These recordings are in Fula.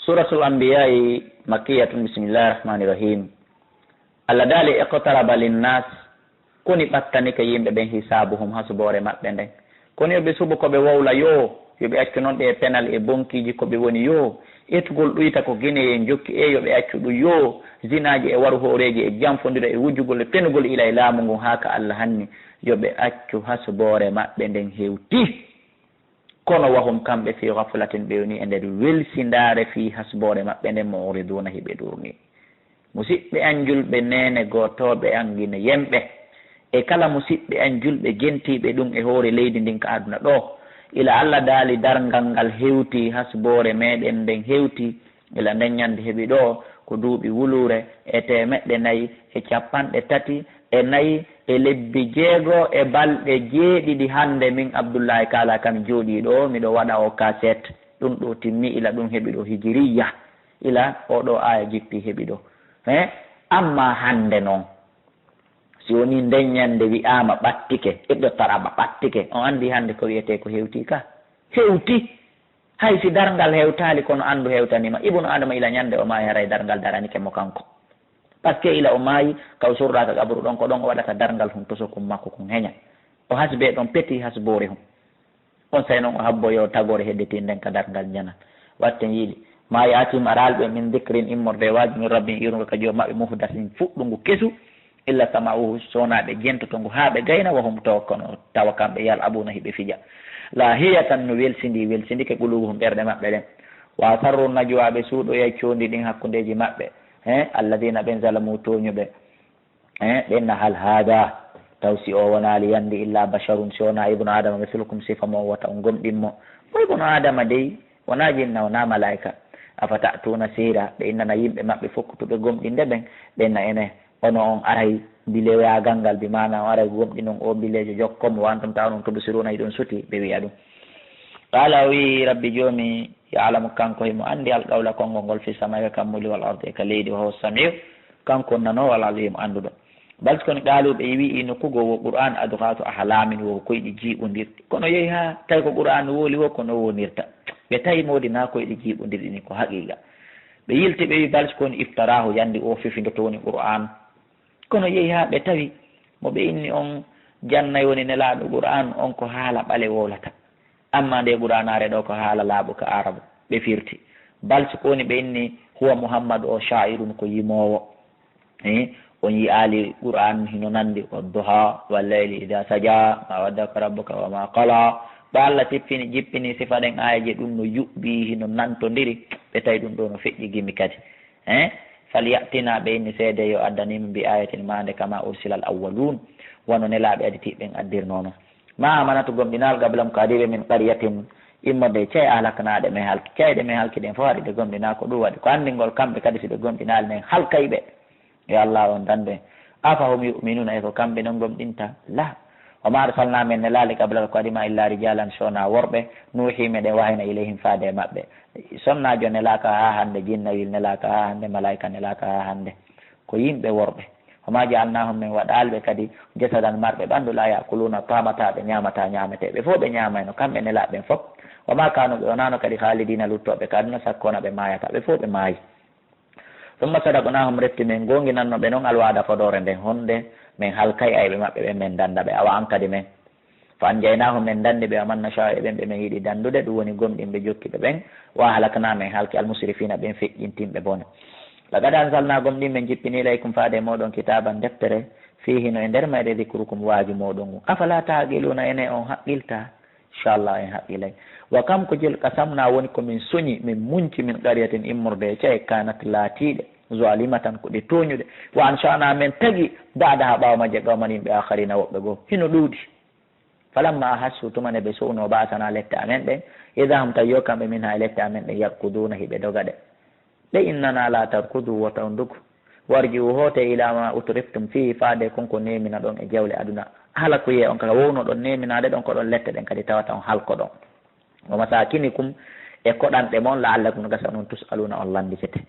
Suratul Anbiya makkiyatun. Bismillahirrahmanirrahim. Allah dali iqtaraba linnas koni ɓattani ka yimɓe ɓen hisabuhum hasubore maɓɓe nden kono yoɓe subo koɓe wowla yo yoɓe accu noon ɗe penal e bonkiji koɓe woni yo ettugol ɗuyta ko guine e jokki e yoɓe accu ɗum yo zinaji e waru horeji e janfodira e wujjugol e penugol ila e laamu ngun ha ka Allah hanni yoɓe accu hasubore maɓɓe nden hewti kono wahum kamɓe fi ghaflatin ɓe woni e nder welsindare fi hasbore maɓɓe nden mo uriduna hiɓe ɗurni musidɓe an julɓe nene gotoɓe an guine yemɓe e kala musidɓe an julɓe gentiɓe ɗum e hoore leydi ndin ka aduna ɗo ila Allah daali dargal ngal hewti hasbore meɗen nden hewti ila nden ñande heeɓi ɗo ko duuɓi wulure e 434 e lebbi 6 e balɗe 7 hande min Abdoullahi Kala kam jooɗi ɗo miɗo waɗa o cassette ɗum ɗo timmi ila ɗum heeɓi ɗo hijiriya ila oɗo aya jippi heeɓi ɗo amma hande noon si woni nden ñande wi'ama ɓattike ɓiɗɗo taraba ɓattike on andi hande ko wiyete ko hewti ka hewti hay si dargal hewtali kono andu hewtanima ibnu adama ila ñande o maayi haray dargal daranike mo kanko par ce que ila o maayi kaw surraka gabru ɗon ko ɗon o waɗata dargal hum to sokum makko kum heña o hasbe ɗon peti hasbore hum on say noon o habboyo tagore heddeti nden ka dargal ñanan watten yiiɗi ma yatim aralɓe min dicrin immorde waji min rabbi irungo ka joom maɓɓe muhdasin fuɗɗungu kesu illa sama'uhu sonaɓe jentotongo ha ɓe gayna wahum tawakkono tawa kamɓe yal abuna hiɓe fija lahiyatan no welsindi ke qulubuhum ɓerɗe maɓɓe ɗen wa sarru najwaɓe suuɗoyay condi ɗin hakkudeji maɓɓe alladina ɓen zalamu toñuɓe ɓenna hal hada taw si o wonali yandi illa basharun si wona ibnu adama mislukum sifa mo wata on gomɗinmo o ibnu adama dey wona jinna wona malaika afatatuna sira ɓe innana yimɓe maɓɓe fokkutuɓe gomɗinde ɓen ɓenna ene ono on aray bilewagal ngal bi mana o aray gomɗi noon o bilejo jokkomo wantum taw noon tubsiruna ɗum suti ɓe wiya ɗum qala wi rabbi joomi ya'lamu kanko himo andi alqawla konngol ngol fi samai kammuli wal ardi e ka leydi ho samiu kanko nanowal alim anduɗo balti kono qaaluɓe wi'i nokkugo wo qur'an adghatu ahlamin wo koyɗi jiiɓodirɗi kono yeehi ha tawi ko qur'an wooli wo kono wonirta ɓe tawi modi na koyɗi jiiɓodirɗi ni ko haqiqa ɓe yilti ɓe wi balti kono iftarahu yandi o fifindo to woni qur'an kono yeehi ha ɓe tawi mo ɓe inni on jannayi woni nelaɗo qur'an on ko haala ɓale wolata amma nde qur'anare ɗo ko haala laaɓo ka arabu ɓe firti balti koni ɓe inni huwa mouhammadu o sha'irun ko yimowo on yi'ali qur'an hino nandi wadduha wallayli ida saja ma waddaka rabbuka wa ma qala ɓe Allah jippini sifa ɗen ayaji ɗum no yuɓɓi hino nantodiri ɓe tawi ɗum ɗo no feƴƴi gimi kadi falyatina ɓe inni seede yo addanima mbi ayatin mande kama ursila al awwalun wono nelaɓe aditiɓen addirnono ma amanatu gomɗinal gablam ko adiɓe min qaryatin immode cey alaknaɗe men halki ceyɗe men halki ɗen fof waɗi ɓe gomɗina ko ɗum waɗi ko anndingol kamɓe kadi siɓe gomɗinali men halkayɓe yo Allah on dande afahum yuminuna e ko kamɓe non gomɗinta la wama arsalna men nelali gablal ko adima illa rijalan sona worɓe nuuhi meɗen wahina ilayhim faade e maɓɓe sonnajo nelaka ha hande jinnawil nelaka ha hande malaika nelaka ha hande ko yimɓe worɓe wama jaalnahum min waɗalɓe kadi jasadan marɓe ɓandu la yakuluna tamataɓe ñamata ñameteɓe fof ɓe ñamayno kamɓe nelaɓen fof wama kanu ɓe wonano kadi haalidina luttoɓe kaduna sakkona ɓe mayata ɓe fof ɓe maayi ɗum sadaqnahum retti min gonginannoɓe noon alwaada fodore nden honde min halkay ayɓe maɓɓe ɓen min danda ɓe awa an kadi men fa anjaynahum min dandi ɓe aman nasha e ɓen ɓe min yiiɗi dandude ɗum woni gomɗinɓe jokkiɓe ɓen wa halakna min halki almusrifina ɓen feƴƴintinɓe bone lagad ansalna gomɗin min jippini ilaykum faade moɗon kitaban deftere fihi no e nder mayɗe dicrukum waaji moɗon afala taqiluna ene on haqqilta inchallah en haqqilay wa kam ko jel kasamna woni komin soñi min munci min qaryatin immorde cae kanat laatiɗe zalimatan ko ɗe toñuɗe wa anshana men tagi daada ha ɓawa majje gawmaninɓe akharina woɓɓe goo hino ɗuuɗi falamma hassu tumane ɓe sowno basana lette amen ɓen ida hum tawiyo kamɓe min ha lette amen ɗe yarkuduna hiɓe doga ɗe ɓe innana la tarkudu wota ndugu warjiu hote ilama utriftum fi faade konko nemina ɗon e jawle aduna hala ko yiye on kaka wowno ɗon neminade ɗon ko ɗon lette ɗen kadi tawata on halko ɗon wa masakinikum e koɗanɗe moon la'allakum gasa noon tusaluna on landisete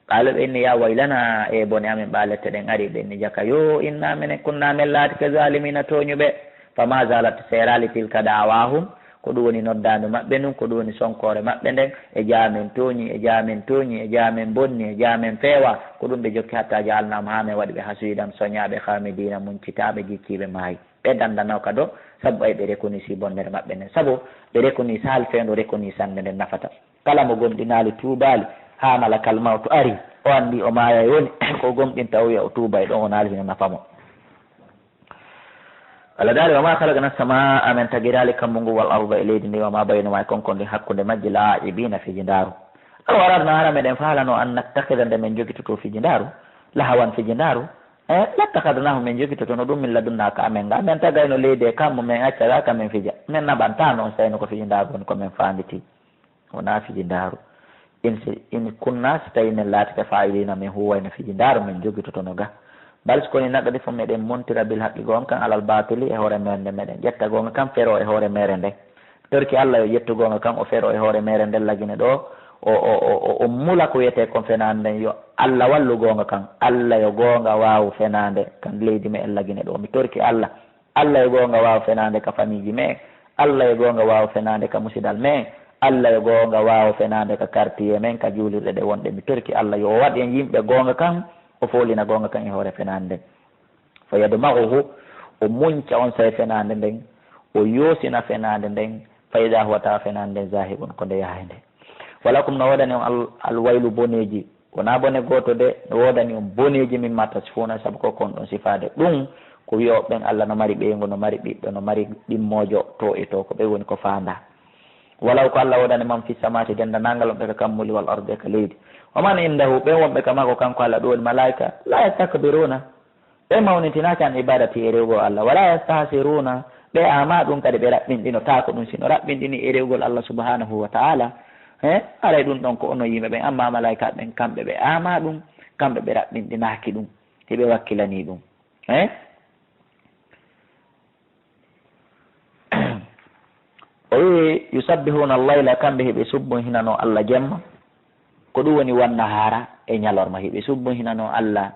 qaalo ɓe inni ya waylana e bone amen ɓalette ɗen ari ɓe inni jaka yo inna minen kunna men laati ke zalimina toñuɓe fama zalat serali tilka dawahum ko ɗum woni noddandu maɓɓe ɗum ko ɗum woni sonkore maɓɓe nden e jaamen tooñi e jaamen tooñi e jaamen bonni e jaamen feewa ko ɗum ɓe jokki hatta jaalnama ha min waɗi ɓe hasuidam soñaɓe hamidina muncitaɓe jikkiɓe maayi ɓe dandanaw ka ɗo saabu ɓay ɓe rekoni si bonnere maɓɓe nden saabu ɓe rekoni sahal feendo rekoni sande nden nafata kala mo gomɗinali tuubali ha malakal mawto ari o andi o maaya woni ko gomɗinta o wiya o tuuba e ɗon o naali hino nafamo Allah daali wama halagana sama amen tagirali kammu ngu wal arda e leydi ndi wama baynuma e konkonde hakkude majji laibina fiji ndaaru aɗa waratno hara meɗen faalano an nattakida nde min jogitoto fiji ndaaru lahawan fiji ndaaru lattakadanahu min jogitoto no ɗum min ladunnaka amen nga min tagayno leydi e kammo min accataka min fija min naɓanta noon sayno ko fiji ndaaru woni komin fanditi wona fiji ndaaru in kunna si tawi min laatike fayidina min huwayno fiji ndaaru min jogitoto no ga bal so koni neɗɗo defo meɗen montira bil haqqi gon kan alal batili e hoore mere nde meɗen ƴetta gonga kam fero e hoore mere nden torki Allah yo ƴettu gonga kam o fero e hoore mere nden lagine ɗo o mula ko wiyete kon fenande nden yo Allah wallu gonga kan Allah yo gonga wawu fenande kan leydi me en lagine ɗo mi torki Allah yo gonga wawu fenande ka famille me Allah yo gonga wawu fenande ka musidal me Allah yo gonga wawu fenande ka quartier men ka juulirɗe ɗe wonɗe mi torki Allah yo waɗ en yimɓe gonga kan o folina gonga kan e hoore fenande fo yadmaguhu o munca on saye fenande nden o yoosina fenande nden fayida huwata fenande nden zahibun ko nde yahay nde wala kum no waɗani on alwaylu boneji wona bone goto de no wodani on boneji min matta sifuna saabu ko kon ɗon sifade ɗum ko wiyoɓen Allah no mari ɓeygu no mari ɓiɗɗo no mari ɗimmojo to e to ko ɓe woni ko fanda walaw ko Allah waɗani man fi samati dendanangal on ɓe ka kammuli wal arde ka leydi oman indahu ɓe wonɓe kama ko kanko Allah ɗo woni malaika la yastakbiruna ɓe mawnitinaki an ibadati e rewgol Allah wala yastahsiruna ɓe ama ɗum kadi ɓe raɓɓinɗino ta ko ɗum sino raɓɓinɗini e rewgol Allah subhanahu wa ta'ala aray ɗum ɗon ko ono yimɓe ɓen amma malaika ɓen kamɓe ɓe ama ɗum kamɓe ɓe raɓɓinɗinaki ɗum heɓe wakkilani ɗum o wi yusabbihuna allayla kamɓe heɓe subbun hinano Allah jemma ko ɗum woni wanna haara e ñalorma heɓe subbun hinano Allah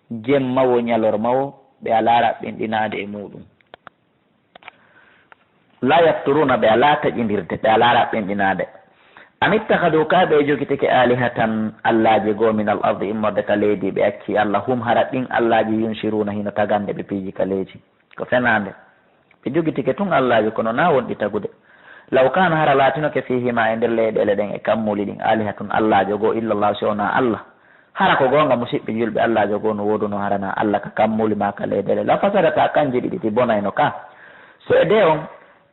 jemmawo ñalormawo ɓe ala raɓɓinɗinade e muɗum la yafturuna ɓe ala taƴidirde ɓe ala raɓɓinɗinade amittahadu ka ɓe jogiteke alihatan allaji goo min al ardi immorde ka leydi ɓe acci Allah hum hara ɗin allaji yunsiruna hino tagande ɓe piiji ka leydi ko fenande ɓe jogiteke tun allaji kono na wonɗi tagude law kana hara latinoke fihima e nder leyɗele ɗen e kammuli ɗin alihatun allajo goo illallah si wona Allah hara ko gonga musidɓe julɓe allajo goo no woduno harana Allah ka kammuli ma ka leyɗele la fasadata kanji ɗiɗi ti bonayno ka so e de on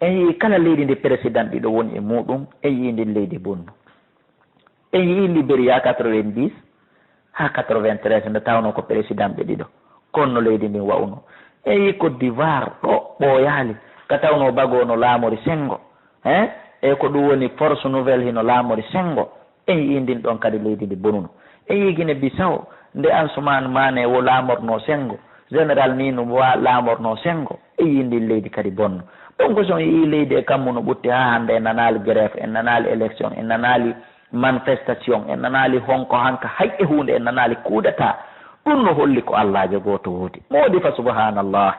en yii kala leydi ndi président ɗiɗo woni e muɗum en yii ndin leydi bonno en yii Libéria 90 ha 93 nde tawno ko président ɓe ɗiɗo konno leydi ndin wawno en yii Côte d'Ivoire ɗo ɓooyali ka tawno bagono laamori sengo e ko ɗum woni force nouvelle hino laamori sengo en yii ndin ɗon kadi leydi ndi bonuno en yii Guinée Bissau nde Ansoumane Mané wo laamorno sengo général Nino wa laamorno sengo en yii ndin leydi kadi bonno ɗon ko son yii leydi e kammu no ɓutti ha hande en nanali grève en nanali élection en nanali manifestation en nanali honko hanka hay e hunde en nanali kuudata ɗum no holli ko Allahjo goto woodi moodi fa subhanallah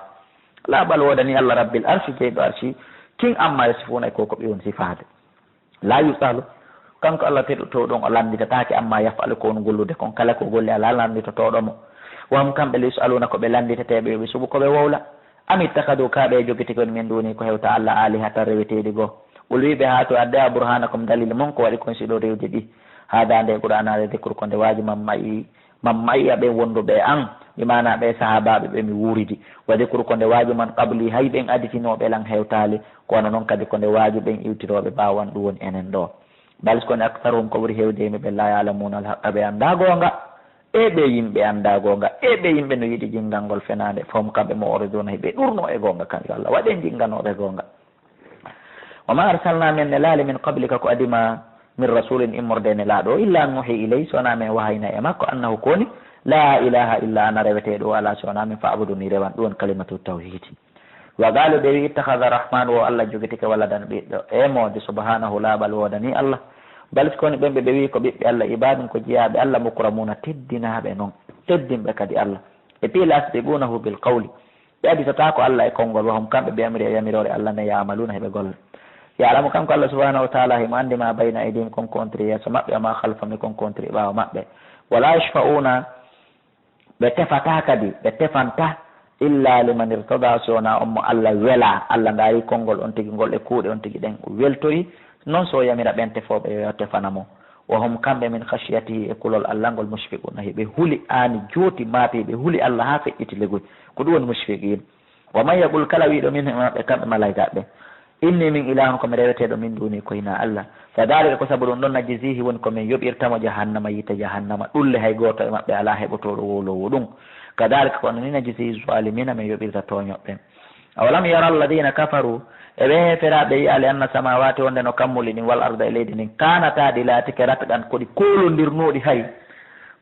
laaɓal wodani Allah rabbil arshi jeyɗo arshi king amma e sifuna e koko ɓe woni sifade la yusalu kanko Allah teɗoto ɗon o landitatake amma yafalu ko won gollude kon kala ko golli ala landitotoɗomo wam kamɓe le yusaluna koɓe landiteteɓe yoɓe suɓu koɓe wowla ami takadu kaɓe jogiti kon min duni ko hewta Allah alihatan reweteɗi goo ɓol wiɓe ha to adde a burhanakum dalil mon ko waɗi kon siɗo rewde ɗi hada nde qur'anade décour ko nde waji mammayi aɓen wonduɓe an imana ɓe sahabaɓe ɓe mi wuridi wa décour ko nde waji man qabli hay ɓen additinoɓe lan hewtali kono noon kadi ko nde waji ɓen iwtiroɓe bawan ɗum woni enen ɗo balis kone aktarum ko ɓuuri hewdemi ɓe la yalamuna alhaqa ɓe anda gonga e ɓe yimɓe anda gonga e ɓe yimɓe no yiiɗi jingalngol fenade fom kamɓe mo oriduna heɓe ɗurno e gonga kan yo Allah waɗe jinganoɓe gonga wama arsalna min ne laali min qablika ko adima min rasulin immorde ne laaɗo illa nuhi ilay sowona min wahayna e makko annahu koni la ilaha illa ana reweteɗo ala sowona min fa abuduni rewan ɗum won kalimatu tawhid wa galu ɓe wi ittahada rahman o Allah jogitike walladan ɓiɗɗo e mode subhanahu laaɓal wodani Allah balis koni ɓen ɓe wi ko ɓiɓɓe Allah ibadum ko jeeyaɓe Allah mukramuna teddinaɓe noon teddinɓe kadi Allah e piila asbiqunahu bil qawli ɓe additata ko Allah e konngol wahum kamɓe ɓe amri e yamirore Allah ne yamaluna heɓe golle ya'lamu kanko Allah subhanahu wa ta'ala himo andi ma bayna aydihim kon kontri yeeso maɓɓe ma halfami kon kontri ɓaawa maɓɓe wala yashfa'una ɓe tefata kadi ɓe tefanta illa liman irtada sona on mo Allah wela Allah ngaari konngol on tigi ngol e kuuɗe on tigi ɗen weltoyi noon so yamira ɓen tefoɓe yo tefanamo wa hum kamɓe min khashiyatihi e kulol Allah ngol mushfiquna hiɓe huuli aani jooti maate hiɓe huuli Allah ha feƴƴiti legoy ko ɗum woni mushfiqin wa man yaqul kala wiiɗo min maɓɓe kamɓe malaikaɓe inni min ilahun komi reweteɗo min duni koyna Allah fa dalika ko sabu ɗum ɗon najisihi woni komin yoɓirtamo jahannama yite jahannama ɗulle hay goto e maɓɓe ala heɓotoɗo wolowo ɗum kadalika kono ni najisihi zalimina min yoɓirta toñoɓɓe awalam yara alladina kafaru eɓe heferaɓe yiyali anna samawati wonde no kammuli ɗin wal arda e leydi ndin kanataɗi laatike ratɗan koɗi kolodirnoɗi hay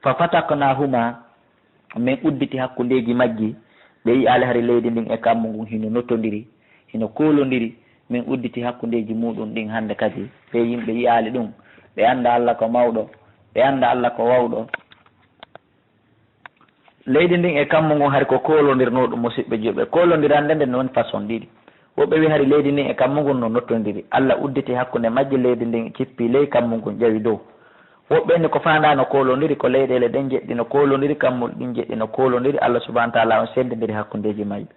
fa fataknahuma min udditi hakkudeji majji ɓe yiyali hari leydi ndin e kammu ngun hino nottodiri hino kolodiri min udditi hakkudeji muɗum ɗin hande kadi ɓe yimɓe yiyali ɗum ɓe anda Allah ko mawɗo ɓe anda Allah ko wawɗo leydi ndin e kammu ngun hari ko kolodirnoɗum musidɓe joɓe kolodirande nde noon façon ɗiɗi woɓɓe wi hari leydi ndin e kammu ngun no nottodiri Allah udditi hakkude majji leydi ndin cippi ley kammu ngun ƴawi dow woɓɓe ni ko fandano kolodiri ko leyɗele ɗen jeɗɗi no kolodiri kammul ɗin jeɗɗi no kolodiri Allah subahana taala on sendidiri hakkudeji mayɓe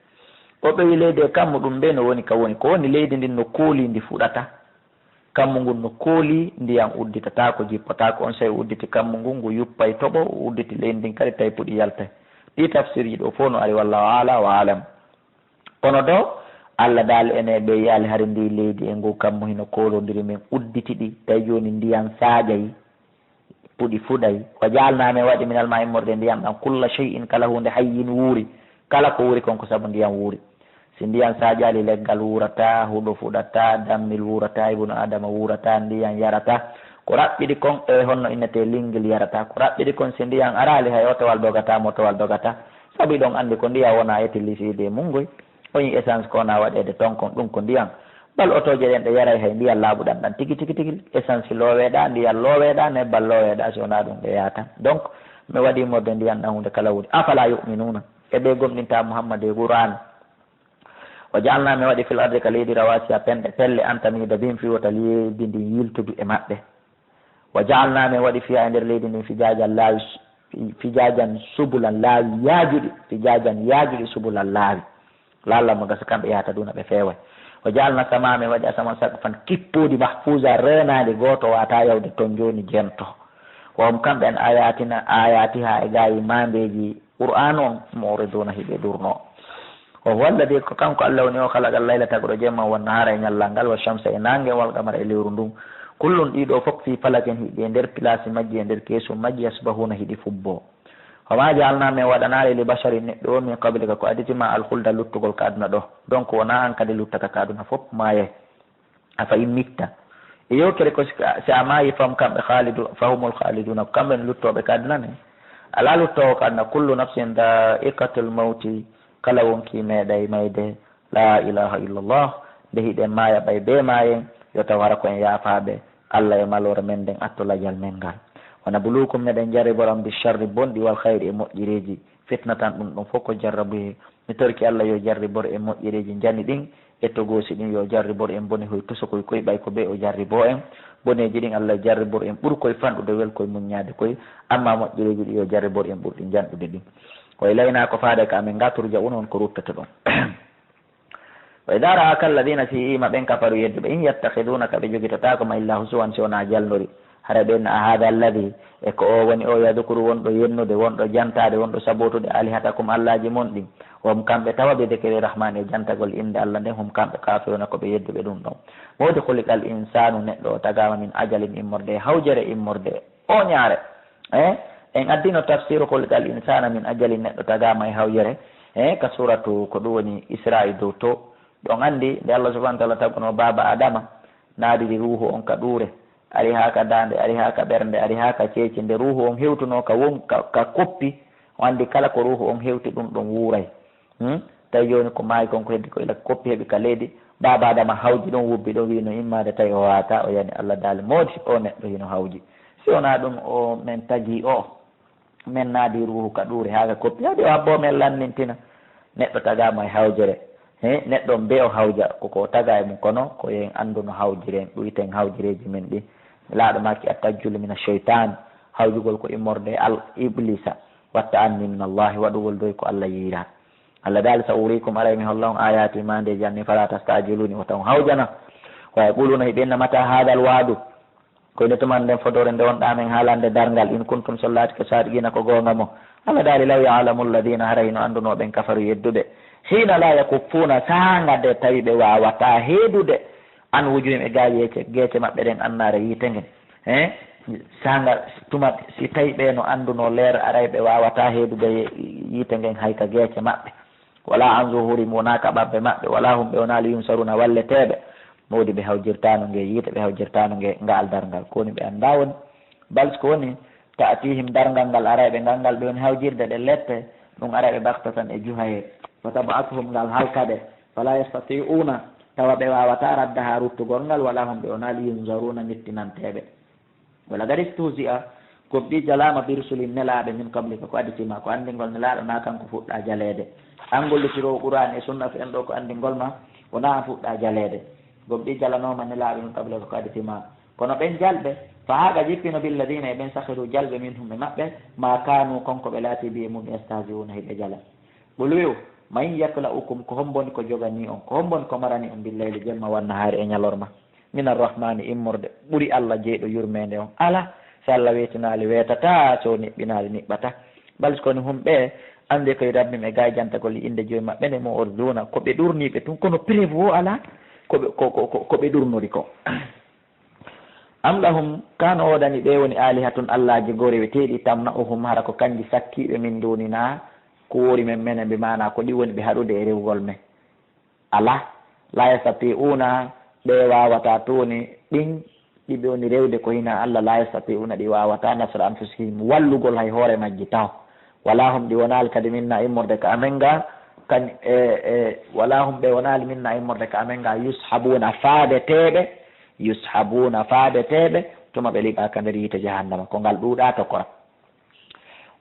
woɓɓe wi leydi e kammu ɗum ɓe no woni ka woni ko woni leydi ndin no kooli ndi fuɗata kammu ngun no kooli ndiyam udditata ko jippata ko on sawi udditi kammu ngun ngu yuppay toɓo udditi leydi ndin kadi tawi puɗi yaltay ɗi tafsirji ɗo fof no ari wallahu ala wa alam kono do Allah dal ene ɓe yaali hari ndi leydi e ngu kammu hino kolodiri min udditi ɗi tawi joni ndiyam saƴayi puɗi fuɗay ko jalnami waɗi minal ma immorde ndiyam ɗam kulla shay'in kala hunde hayyin wuuri kala ko wuuri konko saabu ndiyam wuuri si ndiyam saƴali leggal wurata huɗo fuɗata dammil wurata ibnu adama wurata ndiyam yarata ko raɓɓiɗi kon e honno innete linguel yarata ko raɓɓiɗi kon si ndiyam arali hay o towal dogata mo towal dogata saabu ɗon andi ko ndiyam wona électricité mungoy oyi essence ko wona waɗede ton kon ɗum ko ndiyam bal otoje ɗen ɗe yaray hay ndiyam laaɓuɗan ɗan tigui tigui tigui essence loweɗa ndiyam loweɗa nebbal loweɗa si wona ɗum ɓe yata donc mi waɗi morde ndiyam ɗan hunde kala wuuri afala yuminuna eɓe gomɗinta Muhammad e Qur'an o jalna mi waɗi fil ardi ka leydi rawasiya penɗe pelle antamida bim fiwota leydi ndin yiltudu e maɓɓe wa jaalna mi waɗi fiya e nder leydi ndin fijajan laawi fijajan subulan laawi yaajuɗi fijajan yaajuɗi subulan laawi lalla mo gasa kamɓe yahata duna ɓe feeway o jaalna sama mi waɗi asama sakfan kippudi mahfusa renade goto wata yawde toon joni jento wom kamɓe en ayati ha e gawi mambeji Qur'an on moriduna hiɓe durno o walladi ko kanko Allah woni o kalagal layla tagoɗo jemma won nahara e ñallal ngal wa shamsa e nangue wal qamara e lewru ndun kullun ɗiɗo fof fi falaken hiɗi e nder place majji e nder keesum majji yasbahuna hiɗi fubbo wama jalna min waɗanare li bashari neɗɗo o min qablika ko aditima alhulda luttugol ka aduna ɗo donc wona an kadi luttata ka aduna fof maye afa in mitta e yewtere ko si a maayi fam kamɓe khalidu fahumul khaliduna ko kamɓe ne luttoɓe ka aduna ne ala luttowo ka aduna kullu nafsin da'iqatul mawti kala wonki meeɗay mayde la ilaha illallah nde hiɗen maaya ɓay be maayen yo taw hara koen yaafaɓe Allah e malore men nden attolajal men ngal wona bulukum meɗen jarriboram bi charri bonɗi wal hayri e moƴƴireji fitna tan ɗum fof ko jarrabu mi torki Allah yo jarribor e moƴƴireji jani ɗin e togosi ɗin yo jarribor en bone hoye tusokoye koye ɓay ko ɓe o jarribo en boneji ɗin Allah jarribor en ɓuuri koye fanɗude wel koye muññade koye amma moƴƴireji ɗi yo jarribor en ɓurɗi janɗude ɗin o layna ko faade ka amin gaturja on on ko ruttata ɗum wa ida ra'aka alladina si ima ɓen kafaru yedduɓe in yattakhidunaka ɓe jogitatako ma illa husuwan si wona jalnori hara ɓen hada alladi e ko o woni o yadukuru wonɗo yennude wonɗo jantade wonɗo sabotude alihatakum allaji mon ɗin hom kamɓe tawa ɓe dekere rahmani e jantagol inde Allah nden hom kamɓe kafiruna ko ɓe yedduɓe ɗum ɗon modi khuliqal insanu neɗɗo o tagama min ajalin immorde hawjere immorde o ñaare en addino tafsiru khuliqal insana min ajalin neɗɗo tagama e hawjere ka suratu ko ɗum woni Isra'i dow to ɗon andi nde Allah subhanahu wa ta'ala tagono baba adama naadiri ruhu on ka ɗuure ari ha ka dande ari ha ka ɓernde ari ha ka ceeci nde ruhu on hewtuno ka won ka koppi o andi kala ko ruhu on hewti ɗum ɗon wuuray tawi joni ko maayi konko heddi ko ila koppi heeɓi ka leydi baba adama hawji ɗon wubbi ɗon wino immade tawi o wata o yani Allah daali moodi o neɗɗo hino hawji si wona ɗum o men tagi o men naadi ruhu ka ɗuure ha ka koppi haade o habbo men lannintina neɗɗo tagama e hawjere neɗɗo mbe o hawja koko taga e mum kono ko yen andu no hawjiren ɗuyten hawjireji men ɗi laaɗo maki attajjulu min acheytan hawjugol ko immorde al iblisa watta anni min allahi waɗugol doy ko allah yiira allah dal sa urikum aray mi hollahum ayati mande janni fala tastajiluni o taw hawjana wa yaquluna hiɓenna mata hadal waadu koyne tuman nden fodore nde wonɗamen haalande dargal in kuntum sollati ko sadiqina ko gonga mo allah dali law yalamu alladina haray no andunoɓen kafaru yeddude hina la yakuffuna sanga de tawi ɓe wawata heedude an wujuhim e ga geece maɓɓe ɗen annare yitegen sanga tuma si tawi ɓe no anduno leer aray ɓe wawata heedude yitegen hayka geece maɓɓe wala an zuhurim wona kaɓaɓe maɓɓe wala hum ɓe wonali yumsaruna walleteɓe mawdi ɓe hawjirtano nge yiite ɓe hawjirtano nge ngal dargal ko woni ɓe anda woni bals ko woni ta'tihim dargal ngal arayɓe ngal ɓe woni hawjirde ɗe lette ɗum arayɓe baktatan e juha he wa tab'atuhum ngal halkaɓe fala yastati'una tawa ɓe wawata radda ha ruttugol ngal wala hum ɓe wonali yunzaruna mittinanteɓe wala gari stusia gomɗi jalama birsulin nelaɓe min qablika ko additima ko andigol nelaɗo na kanko fuɗɗa jalede an gollitirowo qur'an e sunna fi en ɗo ko andigol ma wona an fuɗɗa jalede gomɗi jalanoma nelaɓe min qablika ko additima kono ɓen jalɓe fa haga jippino billadina e ɓen sahiru jalɓe min humɓe maɓɓe ma kanu konko ɓe laati biye mum yastahziuna hiɓe jala ɓolwiw mayin yakla ukum ko homboni ko jogani on ko homboni ko marani on billayli jemma wanna haari e ñalorma min arrahmani immorde ɓuuri allah jeyɗo yurmede on ala so allah wetinali wetata so niɓɓinali niɓɓata balis koni humɓe andi koye rabbim e gay jantagol inde joyi maɓɓe nde mo orduna koɓe ɗurniɓe tun kono prévu o ala koɓe ɗurnori ko am lahum kano oɗani ɓe woni alihatun allaji gorewe teeɗi tamna ohum hara ko kanji sakkiɓe min dunina ko wori men menen ɓe mana ko ɗi woni ɓe haɗude e rewgol men ala la yastati'una ɓe wawata toni ɗin ɗiɓe woni rewde ko hina allah la yastati'una ɗi wawata nasra anfusihim wallugol hay hoore majji taw wala hum ɗi wonali kadi minna immorde ka amen ga kan wala hum ɓe wonali minna immorde ka amen ga yushabuna faadeteɓe tuma ɓe liɓaka nder yiite jahannama ko ngal ɗuuɗa to kora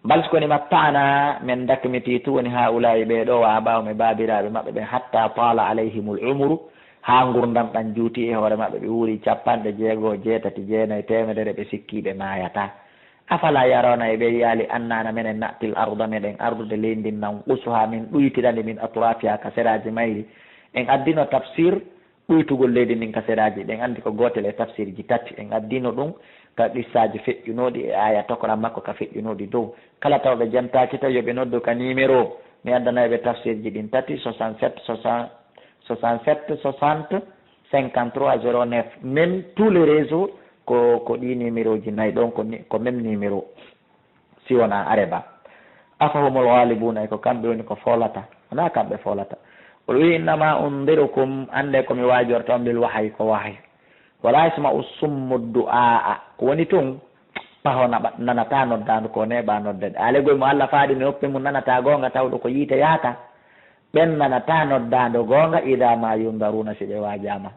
bals koni mattana min dakmiti tu woni ha ulayi ɓeɗo wa abahum e babiraɓe maɓɓe ɓen hatta tala alayhimul umru ha gurdam ɗan juuti e hoore maɓɓe ɓe wuuri 6 jeetati 9 temedere ɓe sikkiɓe mayata afala yarona e ɓe yaali annana menen nattil arda meɗen ardude leydi nan usuha min ɗuytirande min atrafiha ka seraji mayri en addino tafsir ɗuytugol leydi ndin ka seraji ɗen andi ko gotel e tafsir ji tati en addino ɗum ka qissaji feƴƴunoɗi e aya tokoran makko ka feƴƴunoɗi dow kala tawɓe jantaki taw yoɓe noddu ka numéro mi addanaɓe tafsir ji ɗin tati 67 60 53 09 même tous les réseaux ko ɗi numéro ji nayyi ɗon ko même numéro si wona areba afahumul ghalibuna ko kamɓe woni ko folata wona kamɓe folata o wi innama undirukum ande komi wajorta on bil wahay ko wahay wala yasma'u summu du'a ko woni tun paho nanata noddandu ko neɓa noddede alegoy mo allah faaɗi mi hoppe mum nanata gonga tawɗo ko yiite yaata ɓen nanata noddandu gonga ida ma yundaruna si ɓe wajama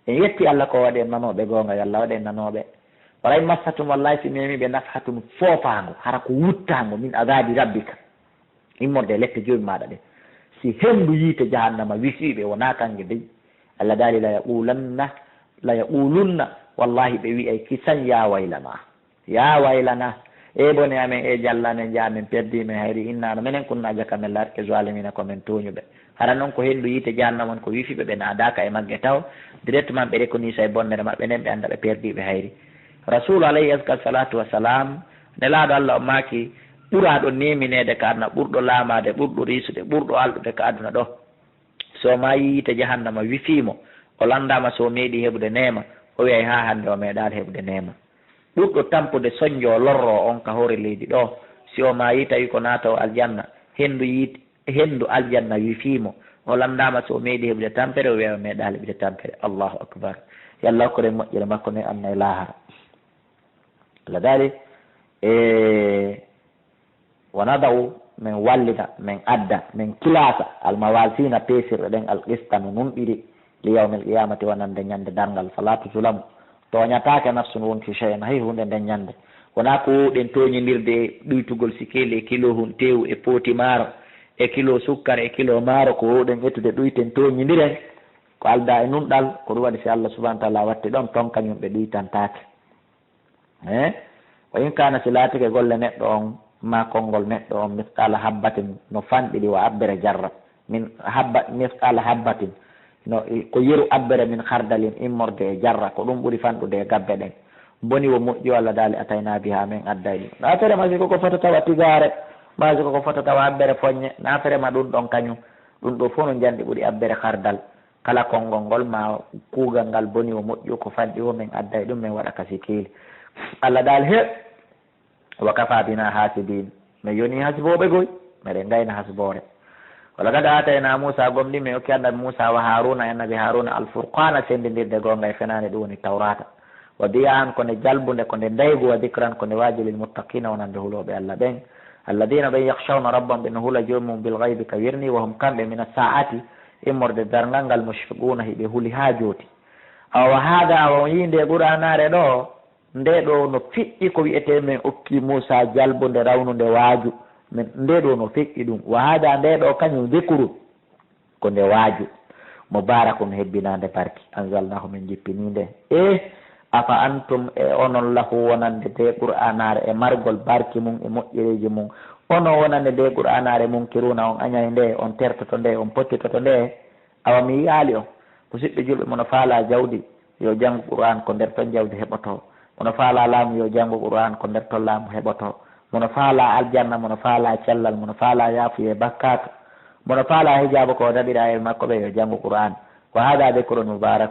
en yetti allah ko waɗi en nanoɓe gonga yo allah waɗi en nanoɓe walay massatum wallahi si memiɓe nafhatum foofango hara ko wuttango min azabi rabbika immorde lette joyi maɗa ɗe si hendu yiite jahannama wisiɓe wona kange dey allah daali la yaqulunna wallahi ɓe wiyay kisan ya waylana e bone amen e jallane jamin perdimen hayri innano minen kunna jakamen larke zalimina komin toñuɓe hara noon ko hendu yiite jahannama on ko wifiɓe ɓe naadaka e magge taw directement ɓe rekonisa e bonnere maɓɓe nen ɓe anda ɓe perdiɓe hayri rasulu alayhi aska salatu wassalam nelaɗo allah o maki ɓuraɗo neminede ka aduna ɓurɗo laamade ɓurɗo risude ɓurɗo alɗude ka aduna ɗo so ma yiite jahannama wifimo o landama so meeɗi heɓude nema o wiyay ha hande o meeɗali heɓude nema ɓurɗo tampude soñjo lorro on ka hoore leydi ɗo si o ma yi tawi ko naatawo aljanna hendu aljanna wifimo o landama so meeɗi heɓude tampere o wiya o meeɗali heɓude tampere allahu akbar yallah hokkore moƴƴere makko ne annayi lahara allah daali wonadaw min wallita min adda min kilasa almawasina pesirɗe ɗen alqista no nunɗiri li yawmil qiyamati wonande ñande dargal fala tuzlamu toñatake nafsun wonti cheyan hay hunde nden ñande wona ko ɗen toñodirde ɗuytugol sikeli e kilo hun tew e pooti maaro e kilo sukkar e kilo maaro ko wowɗen ettude ɗuyten toñidiren ko alda e nunɗal ko ɗum waɗi si Allah subahana taala watti ɗon ton kañum ɓe ɗuytantake o in kana si laatike golle neɗɗo on ma konngol neɗɗo on misqala habbatin no fanɗiɗi wa abbere jarra min habba misqala habbatin no ko yeru abbere min hardalin immorde e jarra ko ɗum ɓuri fanɗude e gabbe ɗen boni wo moƴƴi walla daali atayna biha min adday ɗum naferema si koko fota tawa tigare ma si koko fota tawa abbere foññe naferema ɗum ɗon kañum ɗum ɗo fof no janɗi ɓuri abbere hardal kala konngol ngol ma kuugal ngal boni wo moƴƴi ko fanɗi wo min adday ɗum min waɗa kasi kiili Allah daal he wa kafa bina hasibin mi yoni hasiboɓe goy meɗen gayna hasibore wala kada atayna Musa gomɗi mi okki annabi Musa wa Haruna annabi Haruna alfurqana sendidirde gonga e fenade ɗum woni tawrata wa diyan ko nde jalbude ko nde ndaygu wa dicran ko nde waaji lil muttaqina wonande huloɓe Allah ɓen alladina ɓen yakhshawna rabbahum ɓe no hula jomum bil ghaybi ka wirni wa hum kamɓe min as-sa'ati immorde darngal ngal mushfiquna hiɓe huuli ha jooti awa hada awa yinde qur'anare ɗo nde ɗo no fiƴƴi ko wiyete min okki Musa jalbude rawnude waaju min nde ɗo no fiƴƴi ɗum wa hada nde ɗo kañum dicru ko nde waaju mubarakun hebbinande barki anzalnahu min jippininde afa antum e onon lahu wonande de qur'anare e margol barki mum e moƴƴereji mum ono wonande de qur'anare munkiruna on añay nde on tertoto nde on pottitoto nde awa mi yaali on musidɓe julɓe mono faala jawdi yo janngu qur'an ko nder ton jawdi heɓoto mono faala laamu yo janngu qur'an ko nder ton laamu heɓoto mono faala aljanna mono faala cellal mono faala yaafuye bakkatu mono faala hijaba ko daɗira e makko ɓe yo janngu qur'an wa hada dhikrun mubarak